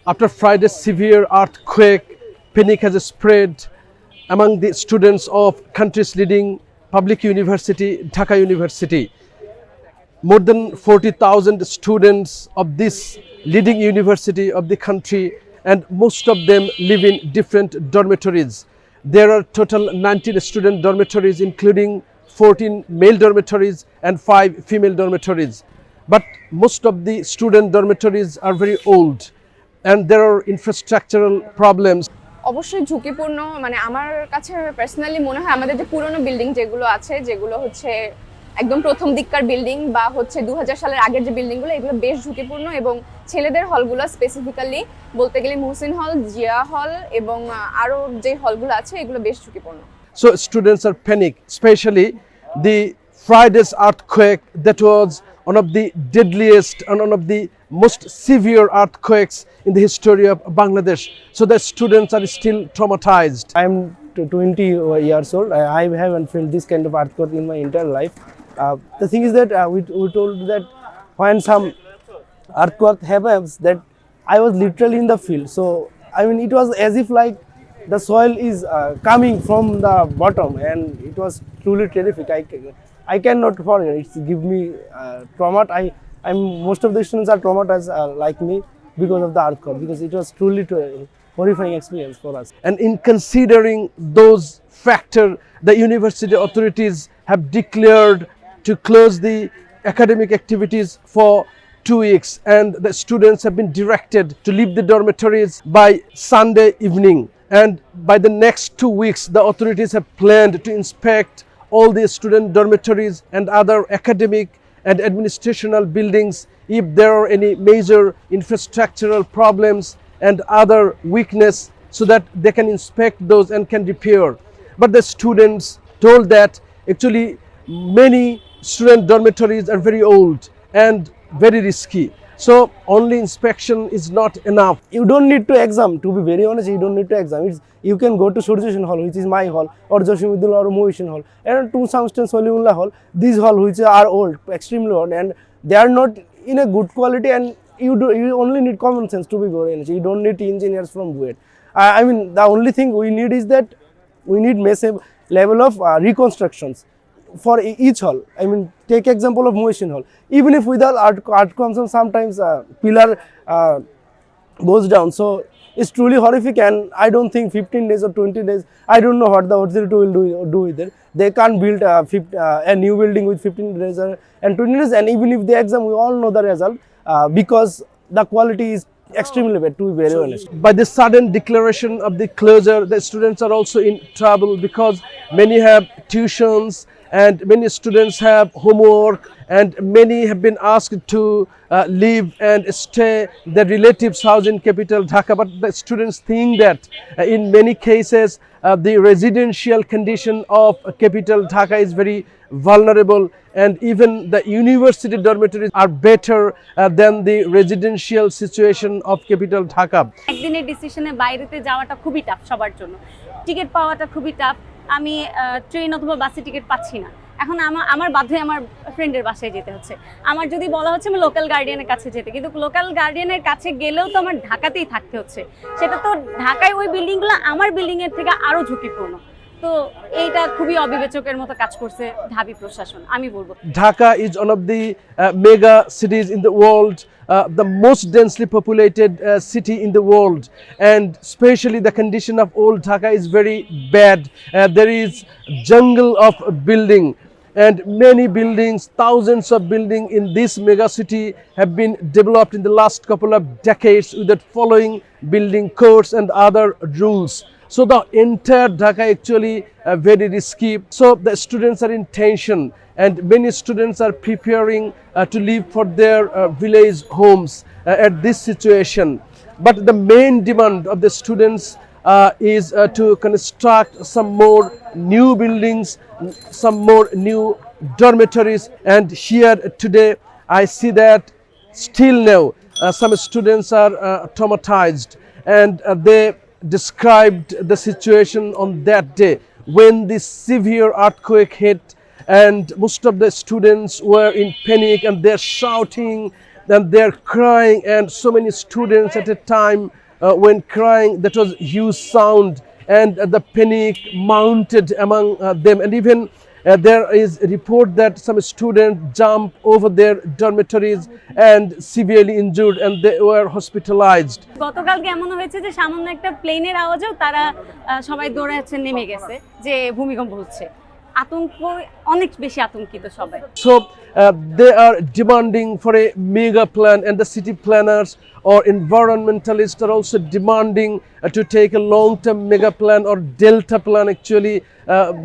After Friday's severe earthquake, panic has spread among the students of country's leading public university, Dhaka University. More than 40,000 students of this leading university of the country, and most of them live in different dormitories. There are total 19 student dormitories, including 14 male dormitories and 5 female dormitories. But most of the student dormitories are very old and there are infrastructural problems. অবশ্যই ঝুঁকিপূর্ণ, মানে আমার কাছে personally মনে হয় আমাদের যে পুরনো বিল্ডিং যেগুলো আছে, যেগুলো হচ্ছে একদম প্রথম দিককার বিল্ডিং বা হচ্ছে 2000 সালের আগের যে বিল্ডিংগুলো, এগুলো বেশ ঝুঁকিপূর্ণ। এবং ছেলেদের হলগুলো স্পেসিফিক্যালি বলতে গেলে মুহসিন হল, জিয়া হল এবং আরও যে হলগুলো আছে এগুলো বেশ ঝুঁকিপূর্ণ। So students are panic, especially the Friday's earthquake that was one of the deadliest and one of the most severe earthquakes in the history of Bangladesh. So the students are still traumatized. I'm 20 years old. I haven't felt this kind of earthquake in my entire life. The thing is that we told that when some earthquake happens, that I was literally in the field. So I mean, it was as if like the soil is coming from the bottom, and it was truly terrific. I cannot forget. It give me trauma. Most of the students are traumatized like me because of the earthquake, because it was truly horrifying experience for us. And in considering those factors, the university authorities have declared to close the academic activities for 2 weeks, and the students have been directed to leave the dormitories by Sunday evening. And by the next 2 weeks, the authorities have planned to inspect all the student dormitories and other academic and administrational buildings if there are any major infrastructural problems and other weakness, so that they can inspect those and can repair. But the students told that actually many student dormitories are very old and very risky. So only inspection is not enough. You don't need to exam. To be very honest, you don't need to exam. You can go to Surjashan Hall, which is my hall, or Joshimuddin or Mohsin Hall, and to some extent Solimullah Hall. These hall which are old, extremely old, and they are not in a good quality. And you only need common sense, to be very honest. You don't need engineers from Kuwait. I mean, the only thing we need is that we need massive level of reconstructions for each hall. I mean, take example of Mohsin Hall. Even if without art consumption, sometimes pillar goes down. So it's truly horrific, and I don't think 15 days or 20 days, I don't know what the authority will do with it. They can't build a new building with 15 days and 20 days, and even if they exam, we all know the result, because the quality is extremely bad, to be very honest. By the sudden declaration of the closure, the students are also in trouble, because many have tuitions and many students have homework, and many have been asked to live and stay their relatives' house in capital Dhaka. But the students think that in many cases the residential condition of capital Dhaka is very vulnerable, and even the university dormitories are better than the residential situation of capital Dhaka. একদিনের ডিসিশনে বাইরেতে যাওয়াটা খুবই tough সবার জন্য, ticket পাওয়াটা খুবই tough. আমি train অথবা বাসে টিকিট পাচ্ছি না। এখন আমার বাধ্য হয়ে আমার ফ্রেন্ডের বাসায় যেতে হচ্ছে। আমার যদি বলা হচ্ছে আমি লোকাল গার্ডিয়ানের কাছে যেতে, কিন্তু লোকাল গার্ডিয়ানের কাছে গেলেও তো আমার ঢাকাতেই থাকতে হচ্ছে। সেটা তো ঢাকায় ওই বিল্ডিংগুলো আমার বিল্ডিংয়ের থেকে আরও ঝুঁকিপূর্ণ। তো এইটা খুবই অবিবেচকের মতো কাজ করছে ঢাবি প্রশাসন, আমি বলবো। Dhaka is one of the mega cities in the world, the most densely populated city in the world, and especially the condition of old Dhaka is very bad. There is jungle of building, and many buildings, thousands of buildings in this mega city have been developed in the last couple of decades without following building codes and other rules. So the entire Dhaka actually very risky. So the students are in tension, and many students are preparing to leave for their village homes at this situation. But the main demand of the students is to construct some more new buildings, some more new dormitories. And here today I see that still now some students are traumatized, and they described the situation on that day when this severe earthquake hit, and most of the students were in panic and they're shouting, and they're crying, and so many students at a time when crying, that was huge sound, and the panic mounted among them, and even there is a report that some students jumped over their dormitories and severely injured, and they were hospitalized. গতকালকে এমন হয়েছে যে সামান্য একটা প্লেনের আওয়াজেও তারা সবাই দৌড়াচ্ছে, নেমে গেছে যে ভূমিকম্প হচ্ছে। আতঙ্ক, অনেক বেশি আতঙ্কিত সবাই। So they are demanding for a mega plan, and the city planners or environmentalists are also demanding to take a long-term mega plan or delta plan. Actually,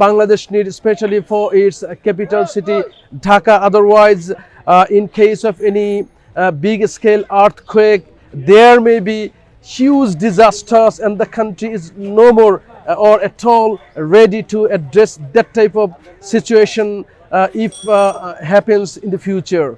Bangladesh needs, especially for its capital city Dhaka. Otherwise, in case of any big-scale earthquake, there may be huge disasters, and the country is no more or at all ready to address that type of situation if happens in the future.